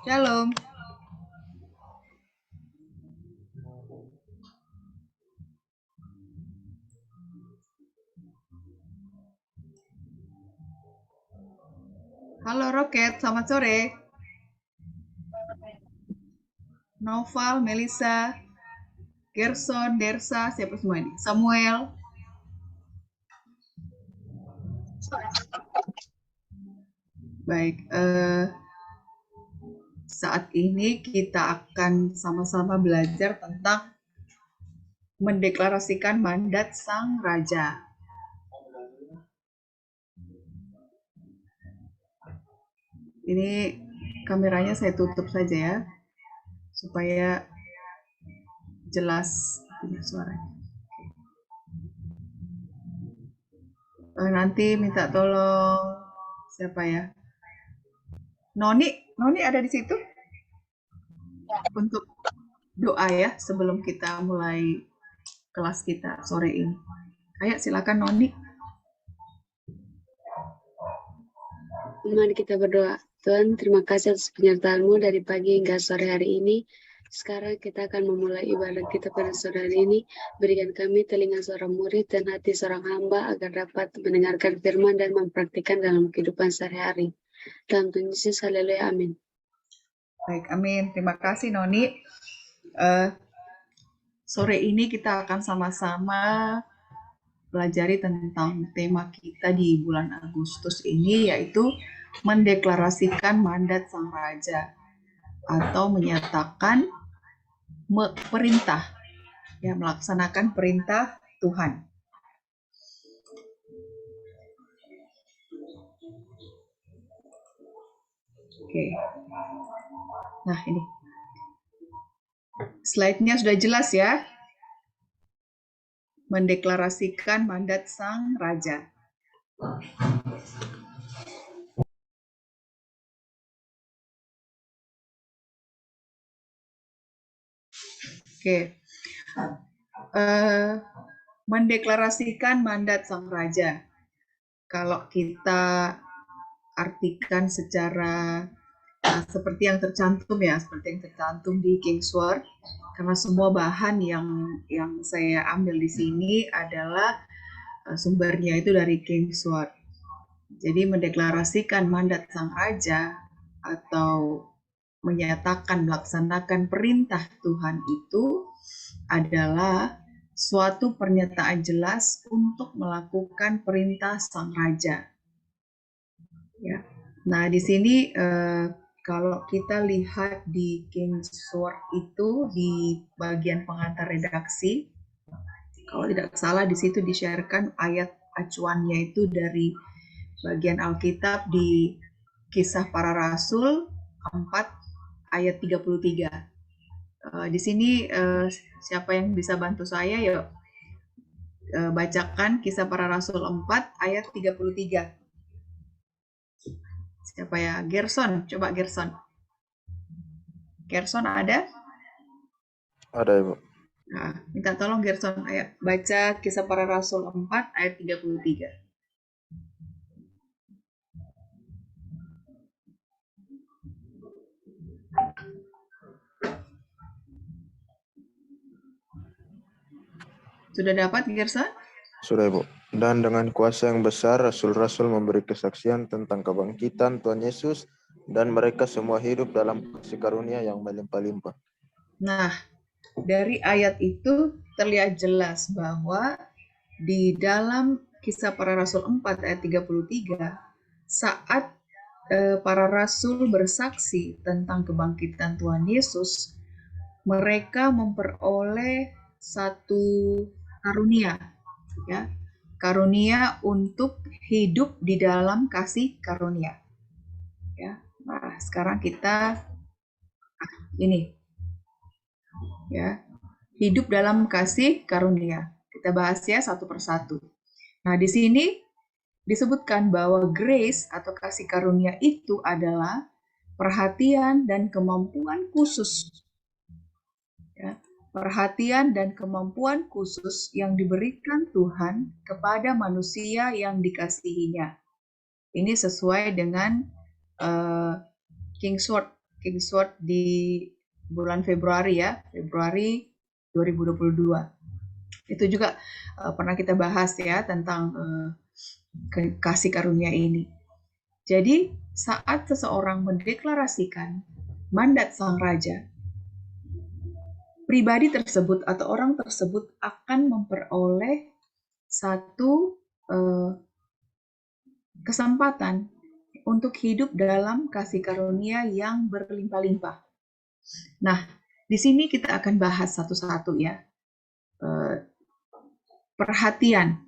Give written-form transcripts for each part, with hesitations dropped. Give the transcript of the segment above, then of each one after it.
Shalom. Halo Roket, selamat sore. Noval, Melisa, Gerson, Dersa, siapa semua ini? Samuel. Baik, saat ini kita akan sama-sama belajar tentang mendeklarasikan mandat Sang Raja. Ini kameranya saya tutup saja ya, supaya jelas suaranya. Nanti minta tolong siapa ya? Noni ada di situ untuk doa ya sebelum kita mulai kelas kita sore ini. Ayo silakan Noni. Mari kita berdoa. Tuhan, terima kasih atas penyertaan-Mu dari pagi hingga sore hari ini. Sekarang kita akan memulai ibadah kita pada sore hari ini. Berikan kami telinga seorang murid dan hati seorang hamba agar dapat mendengarkan firman dan mempraktikkan dalam kehidupan sehari-hari. Dalam Tuhan Yesus, haleluya, amin. Baik, amin. Terima kasih Noni. Sore ini kita akan sama-sama pelajari tentang tema kita di bulan Agustus ini, yaitu mendeklarasikan mandat Sang Raja atau menyatakan perintah, ya, melaksanakan perintah Tuhan. Oke. Nah, ini slide-nya sudah jelas ya. Mendeklarasikan mandat Sang Raja. Oke. Mendeklarasikan mandat Sang Raja. Kalau kita artikan secara seperti yang tercantum ya, seperti yang tercantum di Kingsword, karena semua bahan yang saya ambil di sini adalah sumbernya itu dari Kingsword. Jadi mendeklarasikan mandat Sang Raja atau menyatakan melaksanakan perintah Tuhan itu adalah suatu pernyataan jelas untuk melakukan perintah Sang Raja. Ya. Nah, di sini kalau kita lihat di Kingsword itu di bagian pengantar redaksi, kalau tidak salah di situ di-sharekan ayat acuannya itu dari bagian Alkitab di Kisah Para Rasul 4 ayat 33. Di sini siapa yang bisa bantu saya? Yuk bacakan Kisah Para Rasul 4 ayat 33. Siapa ya? Gerson, coba Gerson. Gerson ada? Ada, Ibu. Nah, minta tolong Gerson, ayo baca Kisah Para Rasul 4 ayat 33. Sudah dapat Gerson? Sudah, Ibu. Dan dengan kuasa yang besar, Rasul-Rasul memberi kesaksian tentang kebangkitan Tuhan Yesus, dan mereka semua hidup dalam kasih karunia yang melimpah-limpah. Nah, dari ayat itu terlihat jelas bahwa di dalam Kisah Para Rasul 4 ayat 33, saat para rasul bersaksi tentang kebangkitan Tuhan Yesus, mereka memperoleh satu karunia, ya, karunia untuk hidup di dalam kasih karunia. Ya, nah sekarang kita ini, ya, hidup dalam kasih karunia. Kita bahas ya satu persatu. Nah, di sini disebutkan bahwa grace atau kasih karunia itu adalah perhatian dan kemampuan khusus. Ya, perhatian dan kemampuan khusus yang diberikan Tuhan kepada manusia yang dikasihinya. Ini sesuai dengan Kingsword Kingsword di bulan Februari ya, Februari 2022. Itu juga pernah kita bahas ya tentang kasih karunia ini. Jadi saat seseorang mendeklarasikan mandat Sang Raja, pribadi tersebut atau orang tersebut akan memperoleh satu kesempatan untuk hidup dalam kasih karunia yang berlimpah-limpah. Nah, di sini kita akan bahas satu-satu ya. Perhatian,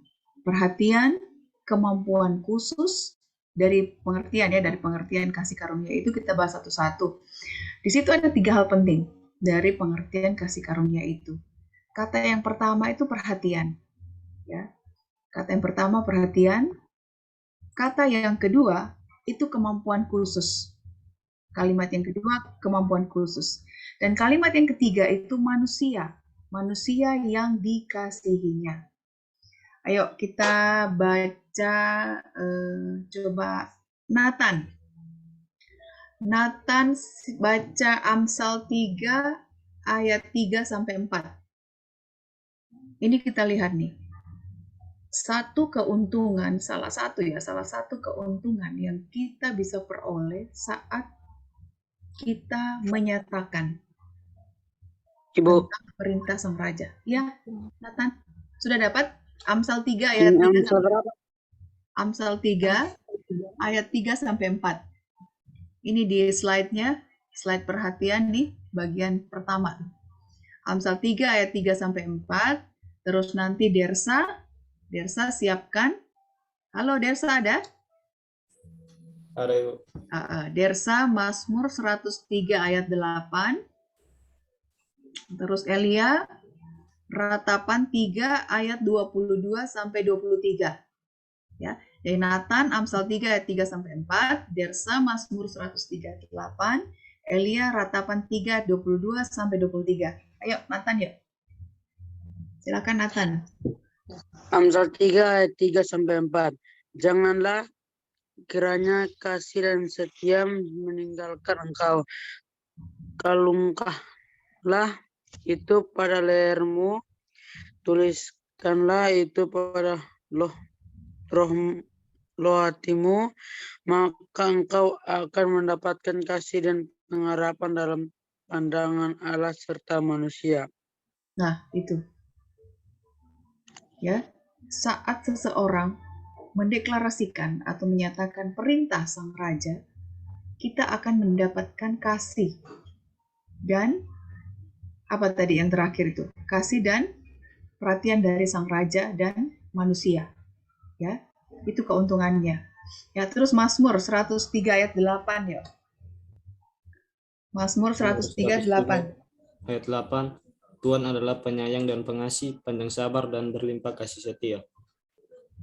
kemampuan khusus dari pengertian kasih karunia itu kita bahas satu-satu. Di situ ada 3 hal penting dari pengertian kasih karunia itu. Kata yang pertama itu perhatian, ya. Kata yang pertama perhatian. Kata yang kedua itu kemampuan khusus. Kalimat yang kedua kemampuan khusus. Dan kalimat yang ketiga itu manusia yang dikasihinya. Ayo kita baca coba Nathan baca Amsal 3 ayat 3 sampai 4. Ini kita lihat nih. Salah satu keuntungan yang kita bisa peroleh saat kita menyatakan Ibu, tentang perintah Sang Raja. Ya, Nathan, sudah dapat Amsal 3 ayat 3 Amsal 3 ayat 3 sampai 4. Ini di slide-nya, slide perhatian nih, bagian pertama. Amsal 3 ayat 3 sampai 4. Terus nanti Dersa siapkan. Halo Dersa, ada? ada Ibu. Dersa Mazmur 103 ayat 8. Terus Elia Ratapan 3 ayat 22 sampai 23. Ya. Dari Nathan Amsal 3 ayat 3 sampai 4, Dersa Mazmur 103 ayat 8, Elia Ratapan 3 22 sampai 23. Ayo Nathan yuk. Silakan Nathan. Amsal 3 ayat 3 sampai 4. Janganlah kiranya kasih dan setia meninggalkan engkau. Kalungkahlah itu pada lehermu, tuliskanlah itu pada loh hatimu, maka engkau akan mendapatkan kasih dan pengharapan dalam pandangan Allah serta manusia. Nah, itu. Ya, saat seseorang mendeklarasikan atau menyatakan perintah Sang Raja, kita akan mendapatkan kasih dan apa tadi yang terakhir itu? Kasih dan perhatian dari Sang Raja dan manusia. Ya, itu keuntungannya. Ya, terus Mazmur 103 ayat 8 ya. Mazmur 103 8. Ayat 8. Tuhan adalah penyayang dan pengasih, panjang sabar dan berlimpah kasih setia.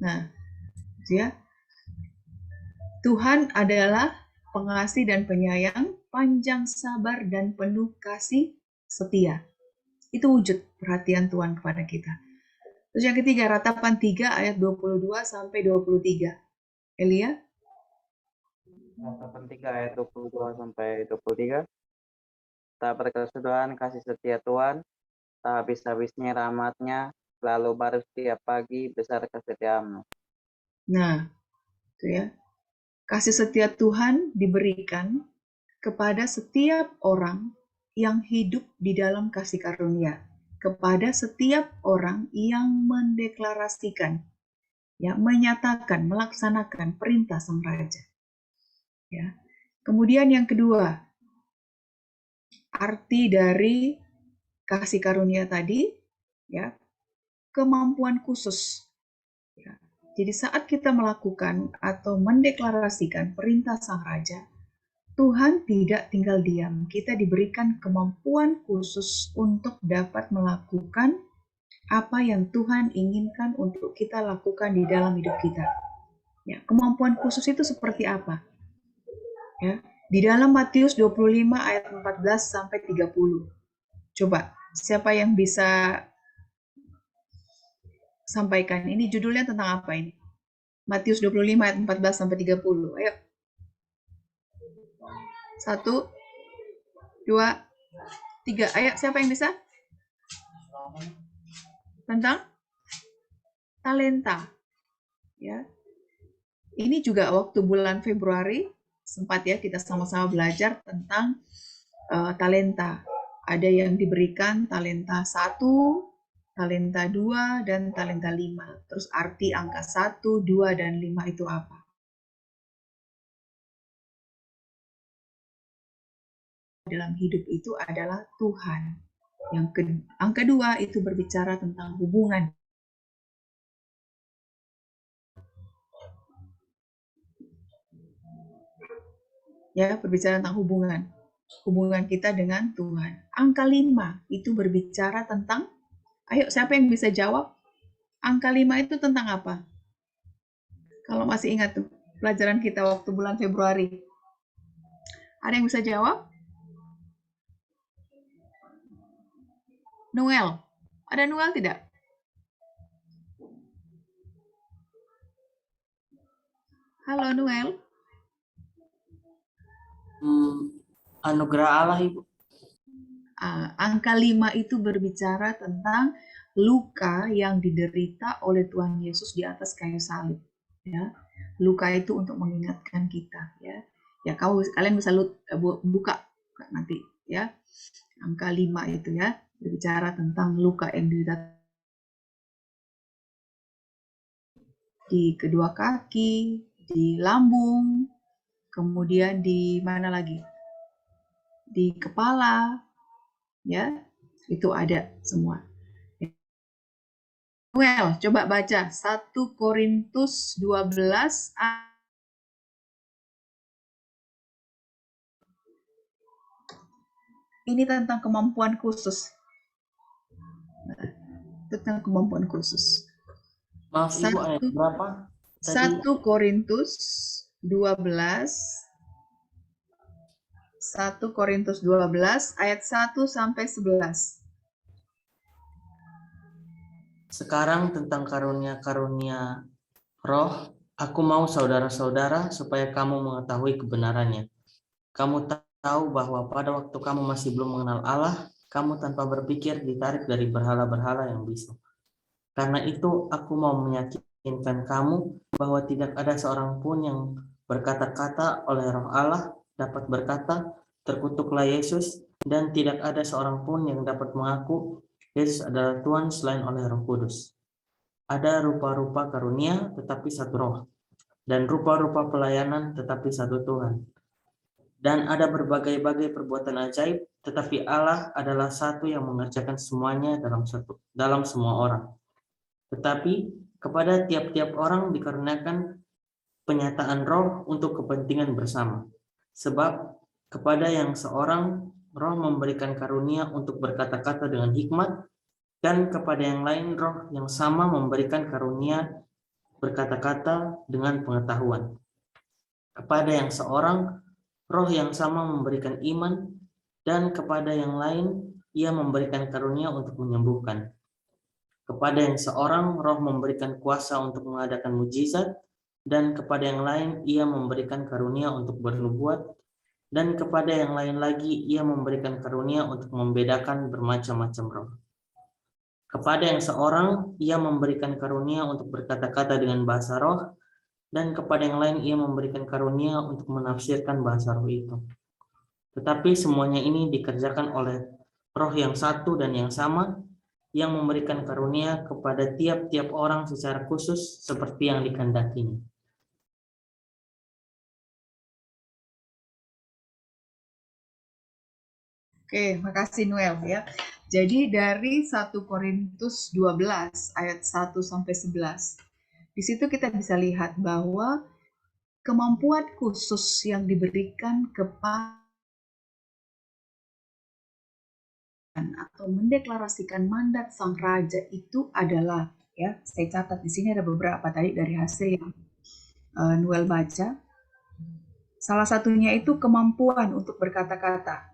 Nah, ya. Tuhan adalah pengasih dan penyayang, panjang sabar dan penuh kasih setia. Itu wujud perhatian Tuhan kepada kita. Terus yang ketiga, Ratapan 3 ayat 22 sampai 23. Elia? Ratapan 3 ayat 22 sampai 23. Tak berkesudahan kasih setia Tuhan, tak habis-habisnya rahmatnya, lalu baru setiap pagi besar kesetiaanmu. Nah, itu ya. Kasih setia Tuhan diberikan kepada setiap orang yang hidup di dalam kasih karunia, kepada setiap orang yang mendeklarasikan, ya, menyatakan, melaksanakan perintah Sang Raja. Ya. Kemudian yang kedua, arti dari kasih karunia tadi, ya, kemampuan khusus. Ya. Jadi saat kita melakukan atau mendeklarasikan perintah Sang Raja, Tuhan tidak tinggal diam. Kita diberikan kemampuan khusus untuk dapat melakukan apa yang Tuhan inginkan untuk kita lakukan di dalam hidup kita. Ya, kemampuan khusus itu seperti apa? Ya, di dalam Matius 25 ayat 14 sampai 30. Coba, siapa yang bisa sampaikan? Ini judulnya tentang apa ini? Matius 25 ayat 14 sampai 30. Ayo. 1, 2, 3. Ayo, siapa yang bisa? Tentang talenta. Ya. Ini juga waktu bulan Februari sempat ya kita sama-sama belajar tentang talenta. Ada yang diberikan talenta 1, talenta 2, dan talenta 5. Terus arti angka 1, 2, dan 5 itu apa? Dalam hidup itu adalah Tuhan. Angka 2 itu berbicara tentang hubungan. Ya, berbicara tentang hubungan kita dengan Tuhan. Angka 5 itu berbicara tentang, ayo siapa yang bisa jawab? Angka 5 itu tentang apa? Kalau masih ingat tuh, pelajaran kita waktu bulan Februari. Ada yang bisa jawab? Noel. Ada Noel tidak? Halo Noel. Anugerah Allah, Ibu. Angka 5 itu berbicara tentang luka yang diderita oleh Tuhan Yesus di atas kayu salib. Ya, luka itu untuk mengingatkan kita. Ya, kalian bisa buka nanti. Ya, angka 5 itu ya berbicara tentang luka yang diderita di kedua kaki, di lambung, kemudian di mana lagi? Di kepala, ya, itu ada semua. Well, coba baca 1 Korintus 12 ini tentang kemampuan khusus. Tentang kemampuan khusus. Maaf Ibu, ayat berapa? 1 Korintus 12 ayat 1 sampai 11. Sekarang tentang karunia-karunia roh, aku mau saudara-saudara supaya kamu mengetahui kebenarannya. Kamu tahu bahwa pada waktu kamu masih belum mengenal Allah, kamu tanpa berpikir ditarik dari berhala-berhala yang bisu. Karena itu aku mau meyakinkan kamu bahwa tidak ada seorang pun yang berkata-kata oleh roh Allah dapat berkata, terkutuklah Yesus, dan tidak ada seorang pun yang dapat mengaku Yesus adalah Tuhan selain oleh Roh Kudus. Ada rupa-rupa karunia tetapi satu roh, dan rupa-rupa pelayanan tetapi satu Tuhan. Dan ada berbagai-bagai perbuatan ajaib, tetapi Allah adalah satu yang mengerjakan semuanya dalam semua orang. Tetapi kepada tiap-tiap orang dikaruniakan penyataan roh untuk kepentingan bersama. Sebab kepada yang seorang roh memberikan karunia untuk berkata-kata dengan hikmat, dan kepada yang lain roh yang sama memberikan karunia berkata-kata dengan pengetahuan. Kepada yang seorang roh yang sama memberikan iman, dan kepada yang lain ia memberikan karunia untuk menyembuhkan. Kepada yang seorang roh memberikan kuasa untuk mengadakan mujizat, dan kepada yang lain ia memberikan karunia untuk bernubuat, dan kepada yang lain lagi ia memberikan karunia untuk membedakan bermacam-macam roh. Kepada yang seorang ia memberikan karunia untuk berkata-kata dengan bahasa roh, dan kepada yang lain ia memberikan karunia untuk menafsirkan bahasa roh itu. Tetapi semuanya ini dikerjakan oleh roh yang satu dan yang sama, yang memberikan karunia kepada tiap-tiap orang secara khusus seperti yang dikehendakinya. Oke, makasih Noel ya. Jadi dari 1 Korintus 12 ayat 1 sampai 11. Di situ kita bisa lihat bahwa kemampuan khusus yang diberikan kepada atau mendeklarasikan mandat sang raja itu adalah, ya, saya catat di sini ada beberapa tadi dari hasil yang Noel baca. Salah satunya itu kemampuan untuk berkata-kata.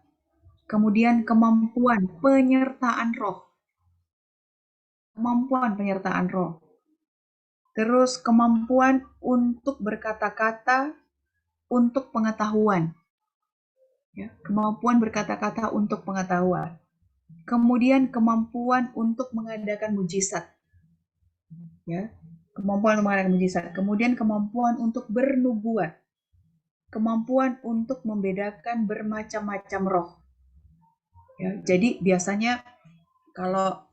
Kemudian kemampuan penyertaan roh. Kemampuan penyertaan roh. Terus kemampuan untuk berkata-kata untuk pengetahuan. Ya, kemampuan berkata-kata untuk pengetahuan. Kemudian kemampuan untuk mengadakan mujizat. Ya, kemampuan untuk mengadakan mujizat. Kemudian kemampuan untuk bernubuat. Kemampuan untuk membedakan bermacam-macam roh. Ya, jadi biasanya kalau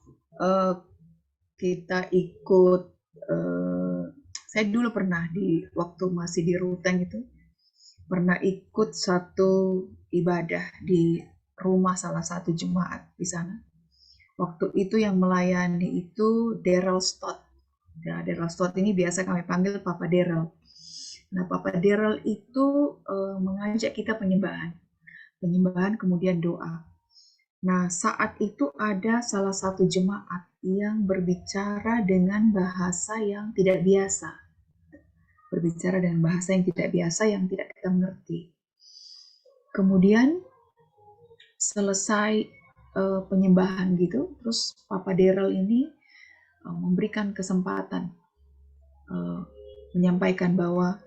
kita ikut, saya dulu pernah waktu masih di Ruteng itu, pernah ikut satu ibadah di rumah salah satu jemaat di sana. Waktu itu yang melayani itu Daryl Stott. Ya, Daryl Stott ini biasa kami panggil Papa Daryl. Nah, Papa Daryl itu mengajak kita penyembahan kemudian doa. Nah, saat itu ada salah satu jemaat yang berbicara dengan bahasa yang tidak biasa. Berbicara dengan bahasa yang tidak biasa, yang tidak kita mengerti. Kemudian selesai penyembahan gitu, terus Papa Daryl ini memberikan kesempatan menyampaikan bahwa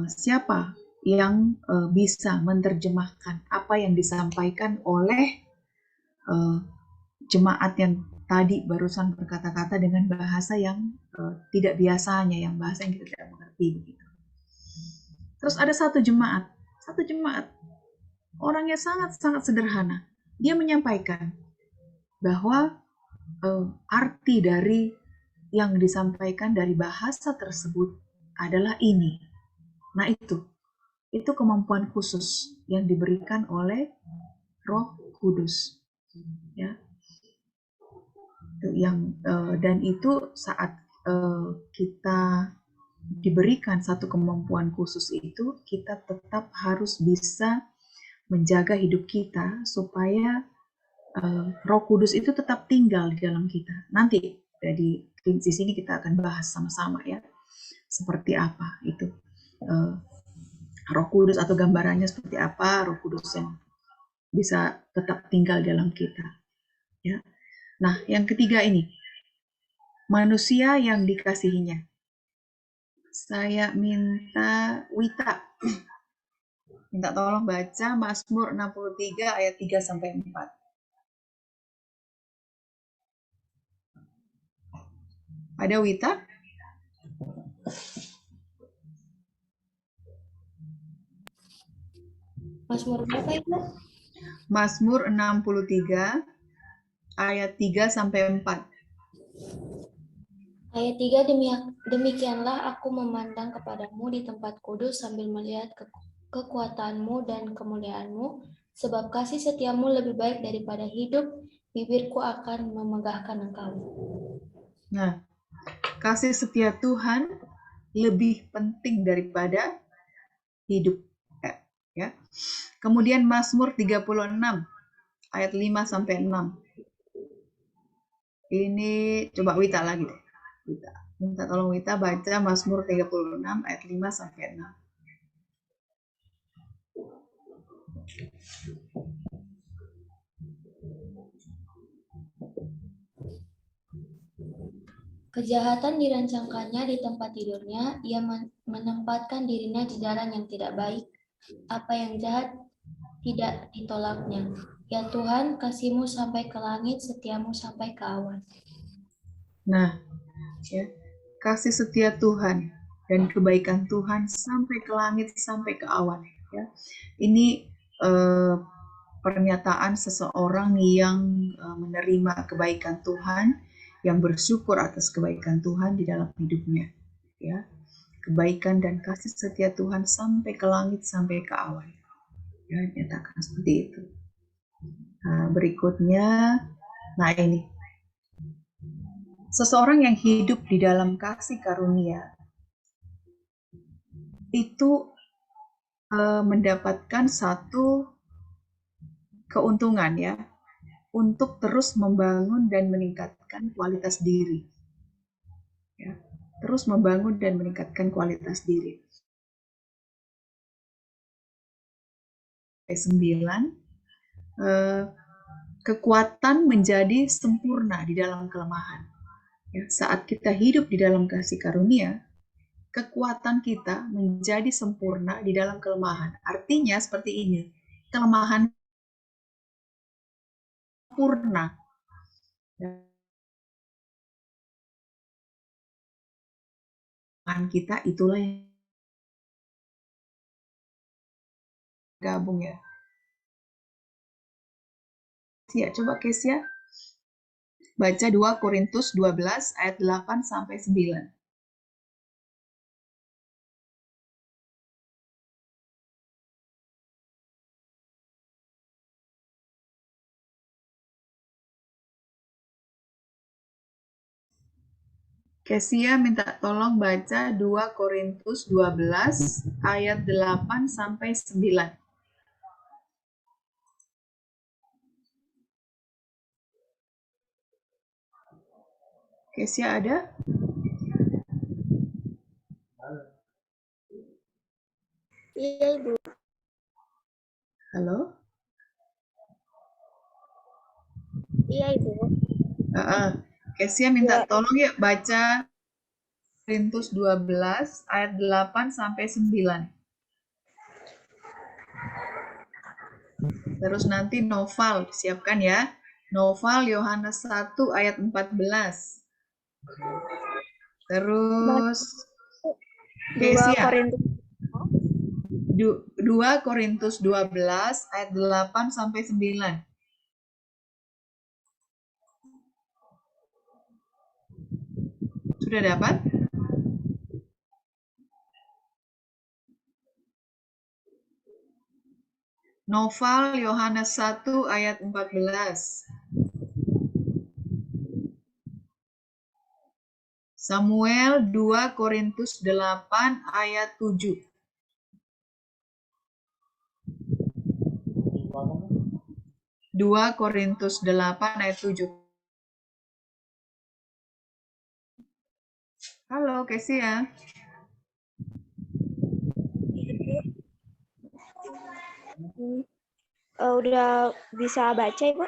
siapa yang bisa menerjemahkan apa yang disampaikan oleh jemaat yang tadi barusan berkata-kata dengan bahasa yang tidak biasanya, yang bahasa yang kita tidak mengerti begitu. Terus ada satu jemaat orangnya sangat-sangat sederhana. Dia menyampaikan bahwa arti dari yang disampaikan dari bahasa tersebut adalah ini. Nah, itu kemampuan khusus yang diberikan oleh Roh Kudus, ya. Dan itu saat kita diberikan satu kemampuan khusus itu, kita tetap harus bisa menjaga hidup kita supaya Roh Kudus itu tetap tinggal di dalam kita. Nanti di sini kita akan bahas sama-sama ya, seperti apa itu Roh Kudus atau gambarannya seperti apa Roh Kudus yang bisa tetap tinggal dalam kita. Ya. Nah, yang ketiga ini, manusia yang dikasihinya. Saya minta Wita, minta tolong baca Mazmur 63 ayat 3 sampai 4. Ada Wita? Mazmur berapa itu? Mazmur 63 ayat 3 sampai 4. Ayat 3, demikianlah aku memandang kepadamu di tempat kudus sambil melihat kekuatanmu dan kemuliaanmu, sebab kasih setiamu lebih baik daripada hidup, bibirku akan memegahkan engkau. Nah, kasih setia Tuhan lebih penting daripada hidup. Ya. Kemudian Mazmur 36 ayat 5 sampai 6. Ini coba Wita lagi deh. Wita. Minta tolong Wita baca Mazmur 36 ayat 5 sampai 6. Kejahatan dirancangkannya di tempat tidurnya, ia menempatkan dirinya di jalan yang tidak baik. Apa yang jahat tidak ditolaknya. Ya Tuhan, kasih-Mu sampai ke langit, setiamu sampai ke awan. Nah, ya, kasih setia Tuhan dan kebaikan Tuhan sampai ke langit, sampai ke awan. Ya. Ini pernyataan seseorang yang menerima kebaikan Tuhan, yang bersyukur atas kebaikan Tuhan di dalam hidupnya. Ya, kebaikan dan kasih setia Tuhan sampai ke langit, sampai ke awan. Ya, nyatakan seperti itu. Nah, berikutnya, nah ini. Seseorang yang hidup di dalam kasih karunia itu mendapatkan satu keuntungan ya, untuk terus membangun dan meningkatkan kualitas diri. Ya, terus membangun dan meningkatkan kualitas diri. 9, kekuatan menjadi sempurna di dalam kelemahan. Ya, saat kita hidup di dalam kasih karunia, kekuatan kita menjadi sempurna di dalam kelemahan. Artinya seperti ini, kelemahan sempurna. Kelemahan kita itulah yang gabung ya. Ya, coba Kesia baca 2 Korintus 12 ayat 8 sampai 9. Kesia minta tolong baca 2 Korintus 12 ayat 8 sampai 9. Kesia ada? Iya, Ibu. Halo? Iya, Ibu. Kesia minta tolong ya baca Korintus 12 ayat 8 sampai 9. Terus nanti Noval, siapkan ya. Noval Yohanes 1 ayat 14. Terus 2 Korintus 2 Korintus 12 ayat 8 sampai 9. Sudah dapat? Noval Yohanes 1 ayat 14. Samuel 2 Korintus 8 ayat 7. 2 Korintus 8 ayat 7. Halo, Kesia. Udah bisa baca, Ibu?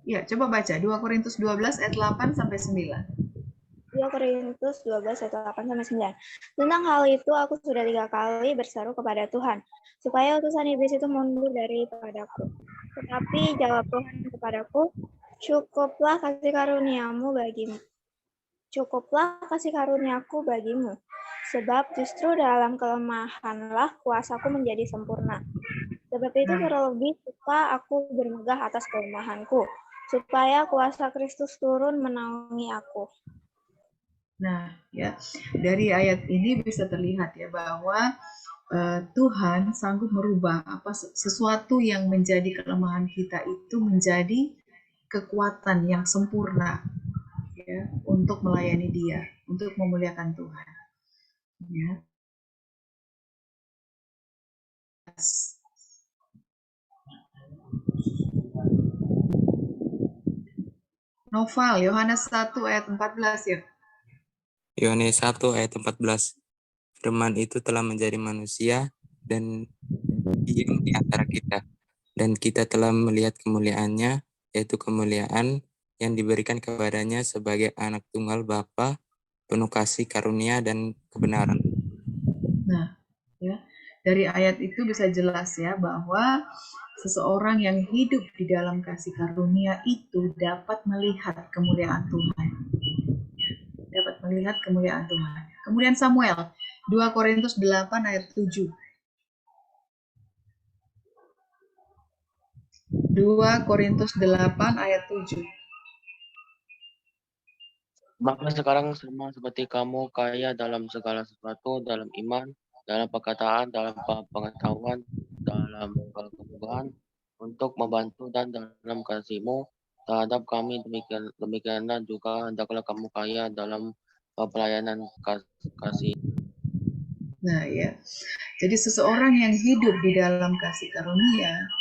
Ya, coba baca 2 Korintus 12 ayat 8 sampai 9. 2 Korintus 12 ayat 8 sampai 9. Tentang hal itu aku sudah 3 kali berseru kepada Tuhan, supaya utusan iblis itu mundur daripadaku. Tetapi jawab Tuhan kepadaku, cukuplah kasih karuniamu bagimu. Cukuplah kasih karuniaku bagimu, sebab justru dalam kelemahanlah kuasaku menjadi sempurna. Sebab itu terlebih suka aku bermegah atas kelemahanku, supaya kuasa Kristus turun menaungi aku. Nah, ya, dari ayat ini bisa terlihat ya bahwa Tuhan sanggup merubah sesuatu yang menjadi kelemahan kita itu menjadi kekuatan yang sempurna ya untuk melayani Dia, untuk memuliakan Tuhan. Ya. Noval Yohanes 1 ayat 14 ya. Yohanes 1 ayat 14. Firman itu telah menjadi manusia dan diam di antara kita. Dan kita telah melihat kemuliaannya, yaitu kemuliaan yang diberikan kepadanya sebagai anak tunggal Bapa, penuh kasih karunia dan kebenaran. Nah, ya, dari ayat itu bisa jelas ya bahwa seseorang yang hidup di dalam kasih karunia itu dapat melihat kemuliaan Tuhan. Dapat melihat kemuliaan Tuhan. Kemudian Samuel, 2 Korintus 8 ayat 7. 2 Korintus 8 ayat 7. Maka sekarang sama seperti kamu kaya dalam segala sesuatu, dalam iman, dalam perkataan, dalam pengetahuan, dalam segala kemudahan, untuk membantu dan dalam kasihmu terhadap kami, demikianlah juga hendaklah kamu kaya dalam pelayanan kasih. Nah ya, jadi seseorang yang hidup di dalam kasih karunia,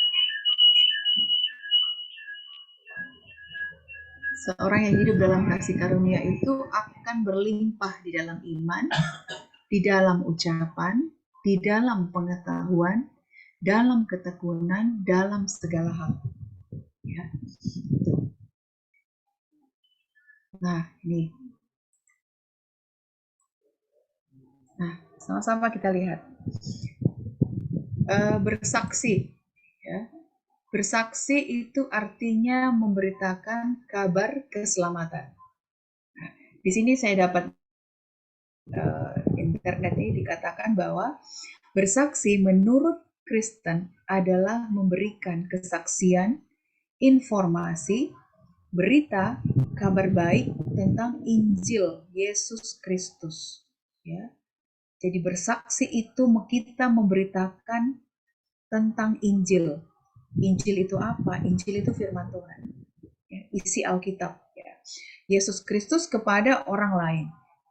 seorang yang hidup dalam kasih karunia itu akan berlimpah di dalam iman, di dalam ucapan, di dalam pengetahuan, dalam ketekunan, dalam segala hal. Ya. Nah, ini. Nah, sama-sama kita lihat. bersaksi. Ya. Bersaksi itu artinya memberitakan kabar keselamatan. Nah, di sini saya dapat internet ini dikatakan bahwa bersaksi menurut Kristen adalah memberikan kesaksian, informasi, berita, kabar baik tentang Injil Yesus Kristus. Ya. Jadi bersaksi itu kita memberitakan tentang Injil. Injil itu apa? Injil itu firman Tuhan. Ya, isi Alkitab. Ya. Yesus Kristus kepada orang lain.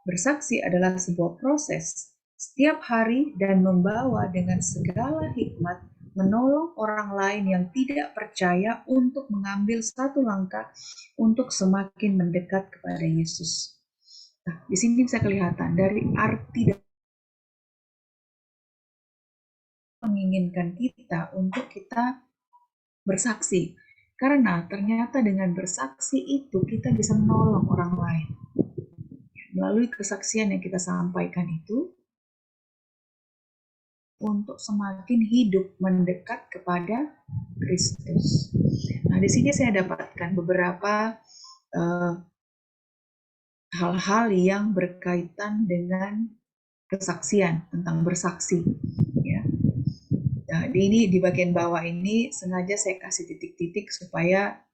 Bersaksi adalah sebuah proses setiap hari dan membawa dengan segala hikmat menolong orang lain yang tidak percaya untuk mengambil satu langkah untuk semakin mendekat kepada Yesus. Nah, di sini bisa kelihatan dari arti menginginkan kita untuk kita bersaksi. Karena ternyata dengan bersaksi itu kita bisa menolong orang lain. Melalui kesaksian yang kita sampaikan itu, untuk semakin hidup mendekat kepada Kristus. Nah, di sini saya dapatkan beberapa hal-hal yang berkaitan dengan kesaksian, tentang bersaksi. Ya. Nah, di bagian bawah ini sengaja saya kasih titik-titik supaya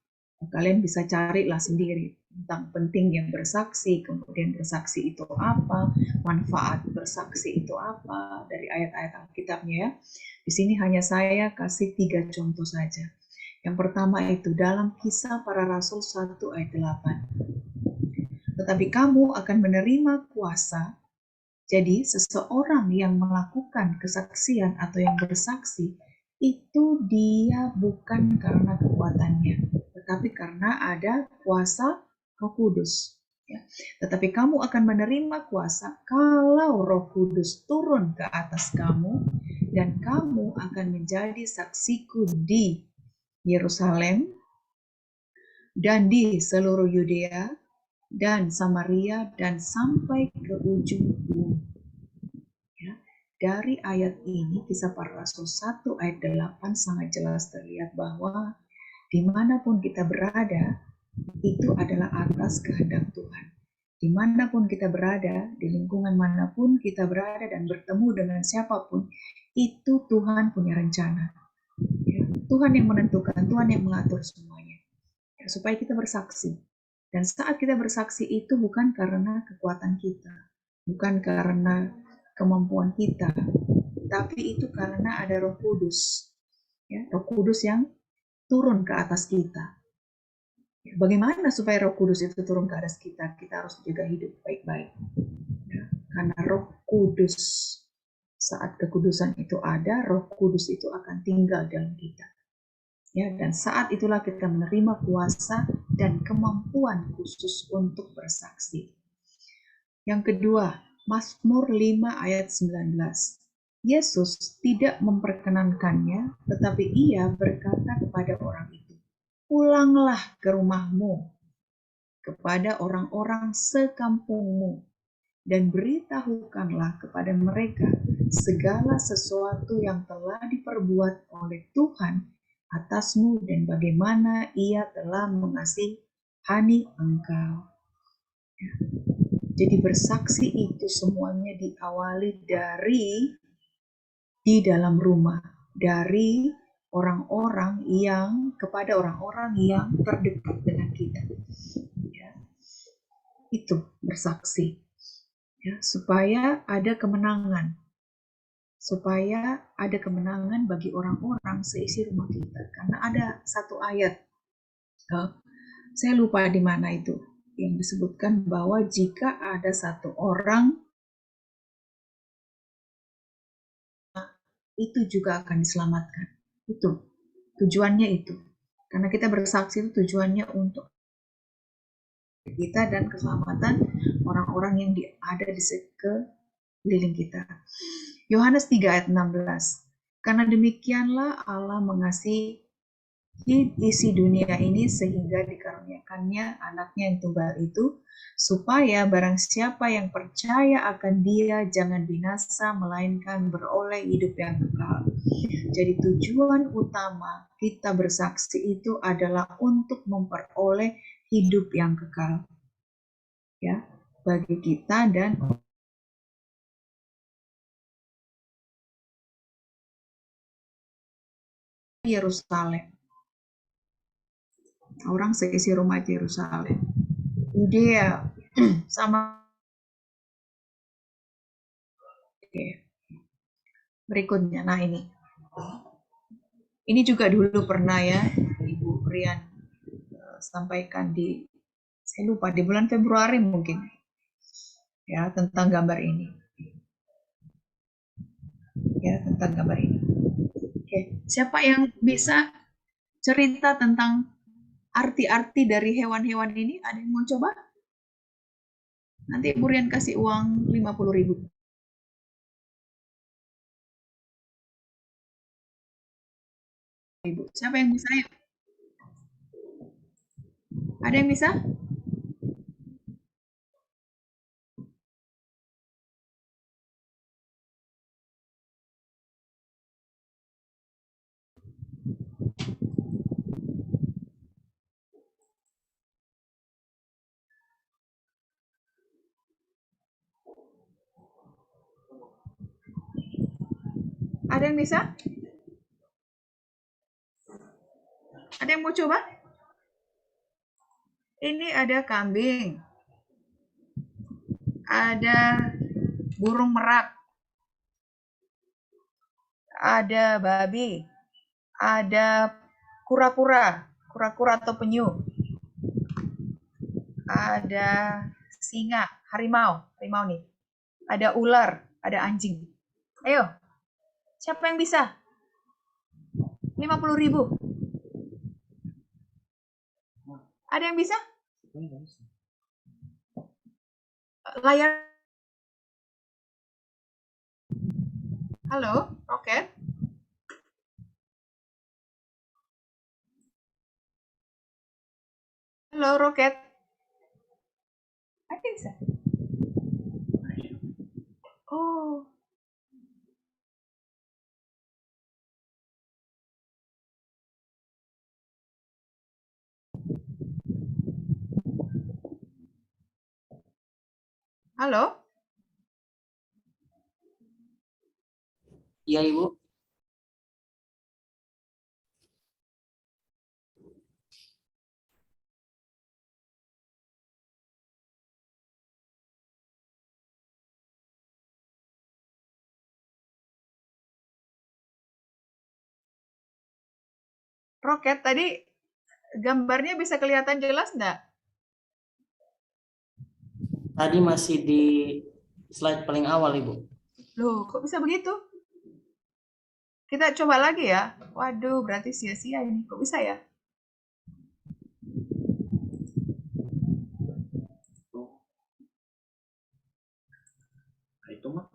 kalian bisa carilah sendiri tentang pentingnya bersaksi, kemudian bersaksi itu apa, manfaat bersaksi itu apa dari ayat-ayat Alkitabnya ya. Di sini hanya saya kasih 3 contoh saja. Yang pertama itu dalam Kisah Para Rasul 1 ayat 8. Tetapi kamu akan menerima kuasa. Jadi seseorang yang melakukan kesaksian atau yang bersaksi itu dia bukan karena kekuatannya, tetapi karena ada kuasa Roh Kudus. Ya. Tetapi kamu akan menerima kuasa kalau Roh Kudus turun ke atas kamu, dan kamu akan menjadi saksiku di Yerusalem dan di seluruh Yudea dan Samaria dan sampai ke ujung bumi. Ya. Dari ayat ini, Kisah Para Rasul 1 ayat 8 sangat jelas terlihat bahwa dimanapun kita berada, itu adalah atas kehendak Tuhan. Dimanapun kita berada, di lingkungan manapun kita berada dan bertemu dengan siapapun, itu Tuhan punya rencana. Ya, Tuhan yang menentukan, Tuhan yang mengatur semuanya. Ya, supaya kita bersaksi. Dan saat kita bersaksi itu bukan karena kekuatan kita, bukan karena kemampuan kita, tapi itu karena ada Roh Kudus. Ya, Roh Kudus yang turun ke atas kita. Bagaimana supaya Roh Kudus itu turun ke atas kita? Kita harus jaga hidup baik-baik. Ya, karena Roh Kudus, saat kekudusan itu ada, Roh Kudus itu akan tinggal dalam kita. Ya, dan saat itulah kita menerima kuasa dan kemampuan khusus untuk bersaksi. Yang kedua, Mazmur 5 ayat 19. Yesus tidak memperkenankannya, tetapi ia berkata kepada orang itu, pulanglah ke rumahmu, kepada orang-orang sekampungmu, dan beritahukanlah kepada mereka segala sesuatu yang telah diperbuat oleh Tuhan atasmu dan bagaimana ia telah mengasihani engkau. Jadi bersaksi itu semuanya diawali dari di dalam rumah, dari orang-orang yang kepada orang-orang yang terdekat dengan kita. Ya. Itu bersaksi. Ya, supaya ada kemenangan. Supaya ada kemenangan bagi orang-orang seisi rumah kita. Karena ada satu ayat, saya lupa di mana itu, yang disebutkan bahwa jika ada satu orang, itu juga akan diselamatkan. Itu tujuannya itu. Karena kita bersaksi itu tujuannya untuk kita dan keselamatan orang-orang yang ada di sekeliling kita. Yohanes 3 ayat 16. Karena demikianlah Allah mengasihi isi dunia ini sehingga dikaruniakannya anaknya yang tunggal itu, supaya barang siapa yang percaya akan dia jangan binasa, melainkan beroleh hidup yang kekal. Jadi tujuan utama kita bersaksi itu adalah untuk memperoleh hidup yang kekal. Ya, bagi kita dan Yerusalem. Orang seisi rumah Yerusalem. Yudea sama. Oke. Berikutnya, nah ini juga dulu pernah ya Ibu Rian sampaikan saya lupa di bulan Februari mungkin ya tentang gambar ini. Ya, tentang gambar ini. Oke, siapa yang bisa cerita tentang arti-arti dari hewan-hewan ini? Ada yang mau coba? Nanti Ibu Rian kasih uang 50.000. Ibu, siapa yang bisa? Yuk. Ada yang bisa? Ada yang bisa? Ada yang mau coba? Ini ada kambing. Ada burung merak. Ada babi. Ada kura-kura. Kura-kura atau penyu. Ada singa, harimau nih. Ada ular, ada anjing. Ayo, siapa yang bisa? 50.000. Ada yang bisa? Layar. Halo, Roket. Halo, Roket. Ada yang bisa? Oh. Halo? Iya, Ibu. Roket, tadi gambarnya bisa kelihatan jelas enggak? Tadi masih di slide paling awal, Ibu. Loh, kok bisa begitu? Kita coba lagi ya. Waduh, berarti sia-sia ini. Kok bisa ya?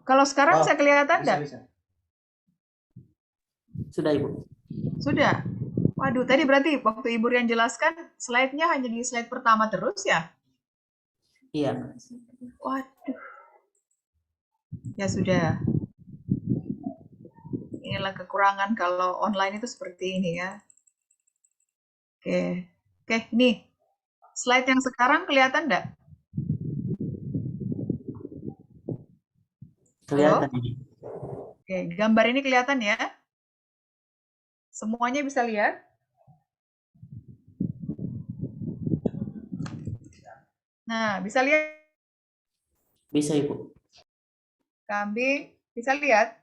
Kalau sekarang saya kelihatan enggak? Sudah, Ibu. Sudah. Waduh, tadi berarti waktu Ibu Rian jelaskan, slide-nya hanya di slide pertama terus ya? Iya. Waduh. Ya sudah. Inilah kekurangan kalau online itu seperti ini ya. Oke. Oke, nih. Slide yang sekarang kelihatan enggak? Kelihatan. Oke, gambar ini kelihatan ya? Semuanya bisa lihat? Nah, bisa lihat? Bisa, Ibu. Kambing, bisa lihat?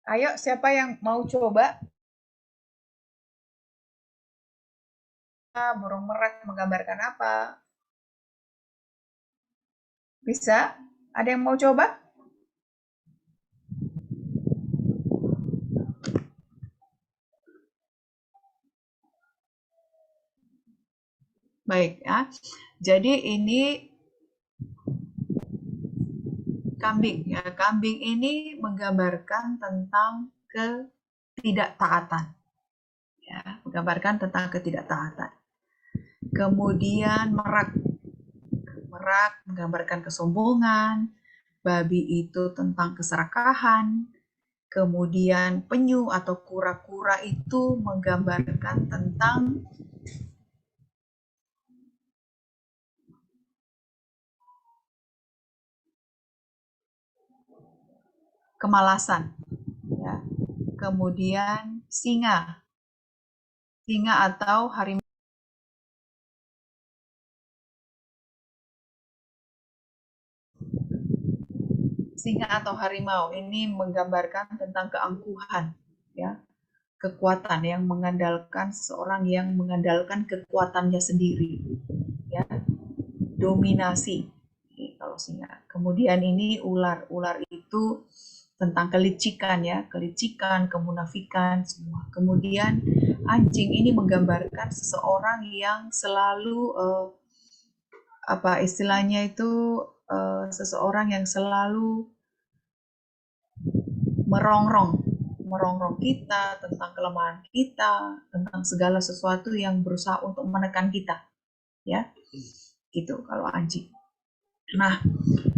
Ayo, siapa yang mau coba? Burung merak menggambarkan apa? Bisa? Ada yang mau coba? Baik ya. Jadi ini kambing ya. Kambing ini menggambarkan tentang ketidaktaatan. Ya, menggambarkan tentang ketidaktaatan. Kemudian merak. Merak menggambarkan kesombongan. Babi itu tentang keserakahan. Kemudian penyu atau kura-kura itu menggambarkan tentang kemalasan. Ya. Kemudian singa. Singa atau harimau. Singa atau harimau ini menggambarkan tentang keangkuhan, ya, kekuatan yang mengandalkan seseorang yang mengandalkan kekuatannya sendiri, ya, dominasi. Kalau singa. Kemudian ini ular, ular itu tentang kelicikan, ya, kelicikan, kemunafikan, semua. Kemudian anjing ini menggambarkan seseorang yang selalu apa istilahnya itu seseorang yang selalu merongrong kita tentang kelemahan kita, tentang segala sesuatu yang berusaha untuk menekan kita, ya, gitu kalau anjing. Nah,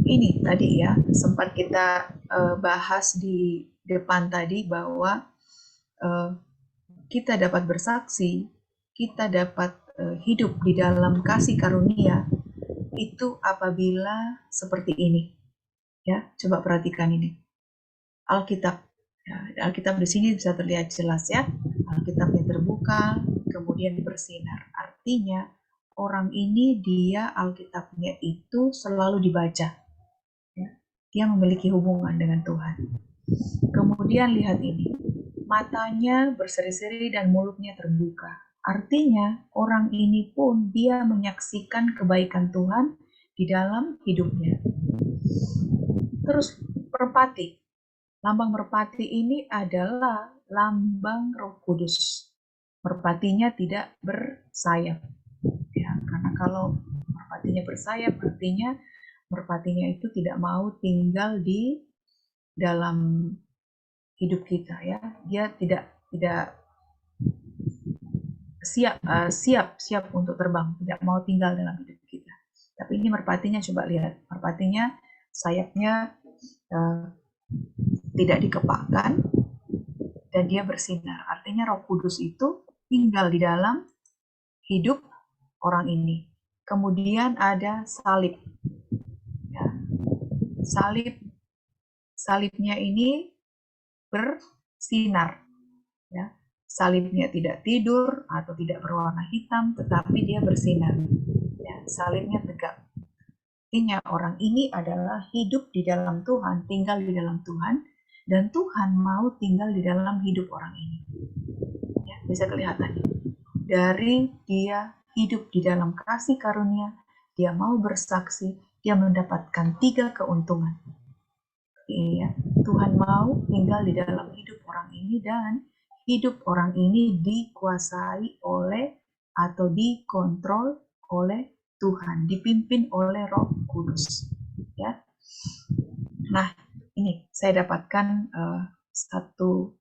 ini tadi ya sempat kita bahas di depan tadi bahwa kita dapat bersaksi, kita dapat hidup di dalam kasih karunia itu apabila seperti ini, ya. Coba perhatikan ini. Alkitab. Ya, Alkitab di sini bisa terlihat jelas ya. Alkitabnya terbuka, kemudian bersinar. Artinya orang ini dia Alkitabnya itu selalu dibaca. Ya. Dia memiliki hubungan dengan Tuhan. Kemudian lihat ini. Matanya berseri-seri dan mulutnya terbuka. Artinya orang ini pun dia menyaksikan kebaikan Tuhan di dalam hidupnya. Terus merpati. Lambang merpati ini adalah lambang Roh Kudus. Merpatinya tidak bersayap. Ya, karena kalau merpatinya bersayap, artinya merpatinya itu tidak mau tinggal di dalam hidup kita, ya. Dia tidak siap untuk terbang, tidak mau tinggal dalam hidup kita. Tapi ini merpatinya, coba lihat, merpatinya sayapnya tidak dikepakkan dan dia bersinar. Artinya Roh Kudus itu tinggal di dalam hidup orang ini. Kemudian ada salib. Ya. Salibnya ini bersinar. Ya. Salibnya tidak tidur atau tidak berwarna hitam, tetapi dia bersinar. Ya. Salibnya tegak. Artinya orang ini adalah hidup di dalam Tuhan, tinggal di dalam Tuhan, dan Tuhan mau tinggal di dalam hidup orang ini. Ya, bisa kelihatan. Dari dia hidup di dalam kasih karunia, dia mau bersaksi, dia mendapatkan 3 keuntungan. Ya, Tuhan mau tinggal di dalam hidup orang ini dan hidup orang ini dikuasai oleh atau dikontrol oleh Tuhan, dipimpin oleh Roh Kudus. Ya. Nah, ini saya dapatkan satu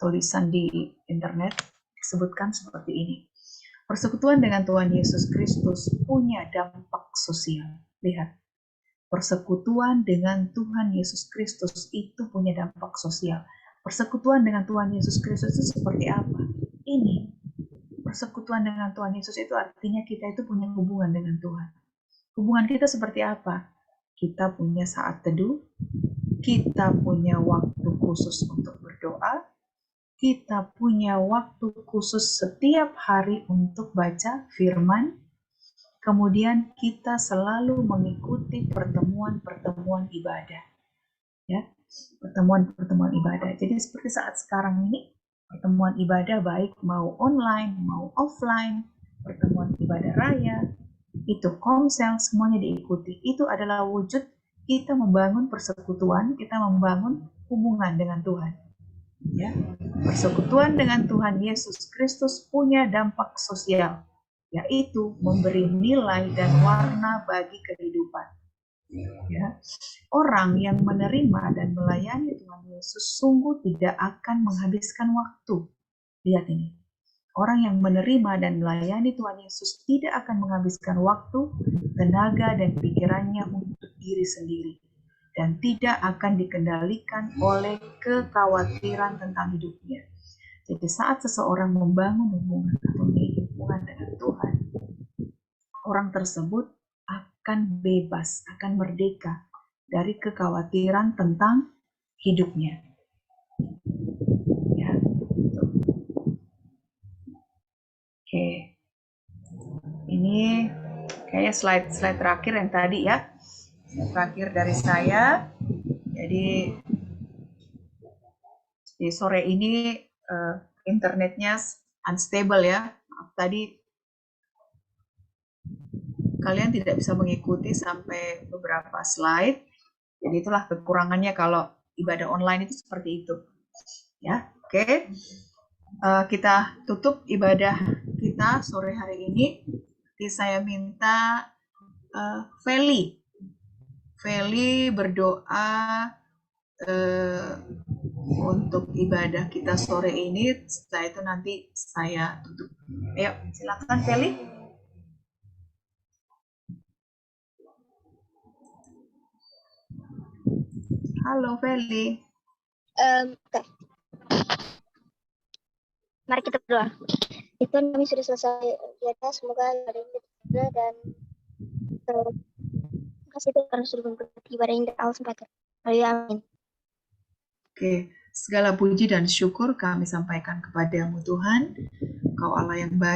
tulisan di internet disebutkan seperti ini. Persekutuan dengan Tuhan Yesus Kristus punya dampak sosial. Lihat, persekutuan dengan Tuhan Yesus Kristus itu punya dampak sosial. Persekutuan dengan Tuhan Yesus Kristus itu seperti apa? Ini, persekutuan dengan Tuhan Yesus itu artinya kita itu punya hubungan dengan Tuhan. Hubungan kita seperti apa? Kita punya saat teduh, kita punya waktu khusus untuk berdoa, kita punya waktu khusus setiap hari untuk baca firman, kemudian kita selalu mengikuti pertemuan-pertemuan ibadah. Ya, pertemuan-pertemuan ibadah. Jadi seperti saat sekarang ini, pertemuan ibadah baik mau online, mau offline, pertemuan ibadah raya, itu komsel, semuanya diikuti. Itu adalah wujud kita membangun persekutuan, kita membangun hubungan dengan Tuhan. Ya, persekutuan dengan Tuhan Yesus Kristus punya dampak sosial. yaitu memberi nilai dan warna bagi kehidupan. Ya. Orang yang menerima dan melayani Tuhan Yesus sungguh tidak akan menghabiskan waktu. Lihat ini. Orang yang menerima dan melayani Tuhan Yesus tidak akan menghabiskan waktu, tenaga, dan pikirannya untuk diri sendiri. Dan tidak akan dikendalikan oleh kekhawatiran tentang hidupnya. Jadi saat seseorang membangun hubungan atau memiliki hubungan dengan Tuhan, orang tersebut akan bebas, akan merdeka dari kekhawatiran tentang hidupnya. Ya. Oke, ini kayaknya slide terakhir yang tadi ya, terakhir dari saya. Jadi di sore ini internetnya unstable ya. Tadi kalian tidak bisa mengikuti sampai beberapa slide. Jadi itulah kekurangannya kalau ibadah online itu seperti itu. Ya, oke. Kita tutup ibadah kita sore hari ini. Jadi saya minta Feli berdoa untuk ibadah kita sore ini. Setelah itu nanti saya tutup. Ayo, silakan Feli. Halo Feli. Oke. Mari kita berdoa. Itu kami sudah selesai ibadah, semoga ibadah ini terjaga dan kasih Tuhan karena sudah memberkati ibadah ini Allah sampaikan. Amin. Oke, segala puji dan syukur kami sampaikan kepadamu Tuhan, Kau Allah yang baik.